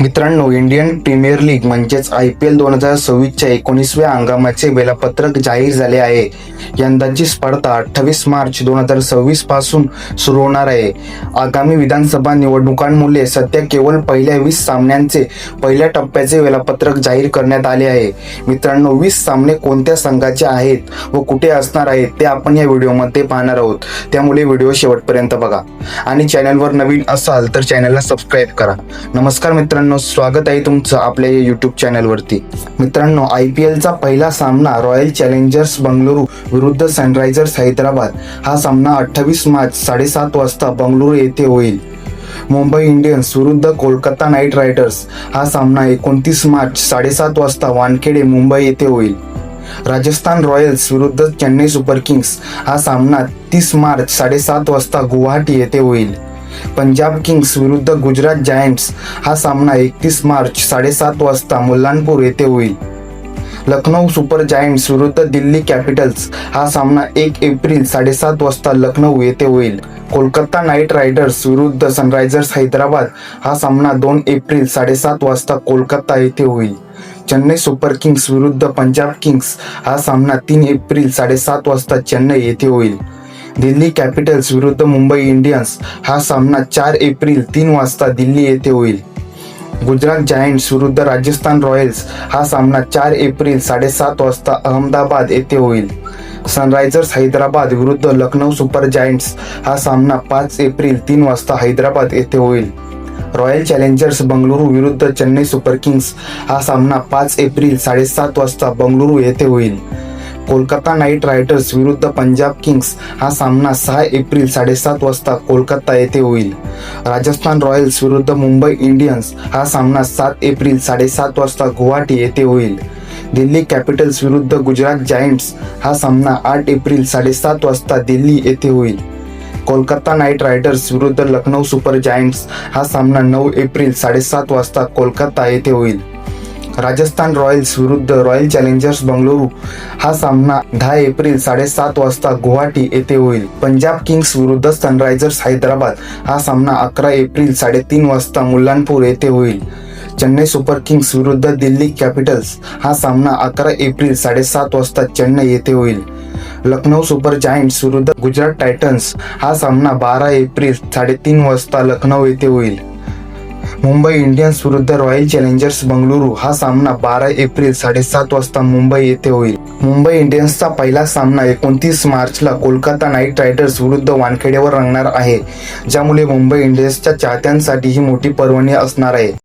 मित्रांनो, Indian premier league म्हणजेच IPL 2026च्या 19व्या हंगामाचे वेळापत्रक जाहीर झाले आहे. यंदाची स्पर्धा 28 मार्च 2026 पासून सुरू होणार आहे. आगामी विधानसभा निवडणुकांमुळे सध्या केवळ पहिल्या 20 सामन्यांचे पहिल्या टप्प्याचे वेळापत्रक जाहीर करण्यात आले आहे. मित्रांनो, 20 सामने कोणत्या संघाचे आहेत व कुठे असणार आहेत ते आपण या व्हिडिओमध्ये पाहणार आहोत. त्यामुळे व्हिडिओ शेवटपर्यंत बघा आणि चॅनलवर नवीन असाल तर चॅनलला सबस्क्राईब करा. नमस्कार मित्रांनो, स्वागत आहे तुमचं आपल्या या यूट्यूब चॅनलवरती. मित्रांनो, IPLचा पहिला सामना रॉयल चॅलेंजर्स बंगळुरू विरुद्ध सनरायझर्स हैदराबाद हा सामना 28 मार्च 7:30 वाजता बंगळुरू येथे होईल. मुंबई इंडियन्स विरुद्ध कोलकाता नाईट रायडर्स हा सामना 29 मार्च 7:30 वाजता वानखेडे मुंबई येथे होईल. राजस्थान रॉयल्स विरुद्ध चेन्नई सुपर किंग्स हा सामना 30 मार्च 7:30 वाजता गुवाहाटी येथे होईल. पंजाब किंग्स विरुद्ध गुजरात जायंट्स हा सामना 31 मार्च 7:30 वाजता मुल्लानपूर येथे होईल. लखनौ सुपर जायंट्स विरुद्ध दिल्ली कॅपिटल्स हा सामना 1 एप्रिल 7:30 वाजता लखनौ येथे होईल. कोलकाता नाईट रायडर्स विरुद्ध सनरायझर्स हैदराबाद हा सामना 2 एप्रिल 7:30 वाजता कोलकाता येथे होईल. चेन्नई सुपर किंग्स विरुद्ध पंजाब किंग्स हा सामना 3 एप्रिल 7:30 वाजता चेन्नई येथे होईल. दिल्ली कॅपिटल्स विरुद्ध मुंबई इंडियन्स हा सामना 4 एप्रिल 3 वाजता दिल्ली येथे होईल. गुजरात जायंट्स विरुद्ध राजस्थान रॉयल्स हा सामना 4 एप्रिल 7:30 वाजता अहमदाबाद येथे होईल. सनरायझर्स हैदराबाद विरुद्ध लखनौ सुपर जायंट्स हा सामना 5 एप्रिल 3 वाजता हैदराबाद येथे होईल. रॉयल चॅलेंजर्स बंगळुरू विरुद्ध चेन्नई सुपर किंग्स हा सामना 5 एप्रिल 7:30 वाजता बंगळुरू येथे होईल. कोलकाता नाईट रायडर्स विरुद्ध पंजाब किंग्स हा सामना 6 एप्रिल 7:30 वाजता कोलकाता येथे होईल. राजस्थान रॉयल्स विरुद्ध मुंबई इंडियन्स हा सामना 7 एप्रिल 7:30 वाजता गुवाहाटी येथे होईल. दिल्ली कॅपिटल्स विरुद्ध गुजरात जायंट्स हा सामना 8 एप्रिल 7:30 वाजता दिल्ली येथे होईल. कोलकाता नाईट रायडर्स विरुद्ध लखनौ सुपर जायंट्स हा सामना 9 एप्रिल 7:30 वाजता कोलकाता येथे होईल. राजस्थान रॉयल्स विरुद्ध रॉयल चॅलेंजर्स बंगळुरू हा सामना 10 एप्रिल 7:30 वाजता गुवाहाटी येथे होईल. पंजाब किंग्स विरुद्ध सनरायझर्स हैदराबाद हा सामना 11 एप्रिल 3:30 वाजता मुल्लानपूर येथे होईल. चेन्नई सुपर किंग्स विरुद्ध दिल्ली कॅपिटल्स हा सामना 11 एप्रिल 7:30 वाजता चेन्नई येथे होईल. लखनौ सुपर जायंट्स विरुद्ध गुजरात टायटन्स हा सामना 12 एप्रिल 3:30 वाजता लखनौ येथे होईल. मुंबई इंडियन्स विरुद्ध रॉयल चॅलेंजर्स बंगळुरू हा सामना 12 एप्रिल 7:30 वाजता मुंबई येथे होईल. मुंबई इंडियन्सचा पहिला सामना 29 मार्चला कोलकाता नाईट रायडर्स विरुद्ध वानखेडेवर रंगणार आहे, ज्यामुळे मुंबई इंडियन्सच्या चाहत्यांसाठी ही मोठी पर्वणी असणार आहे.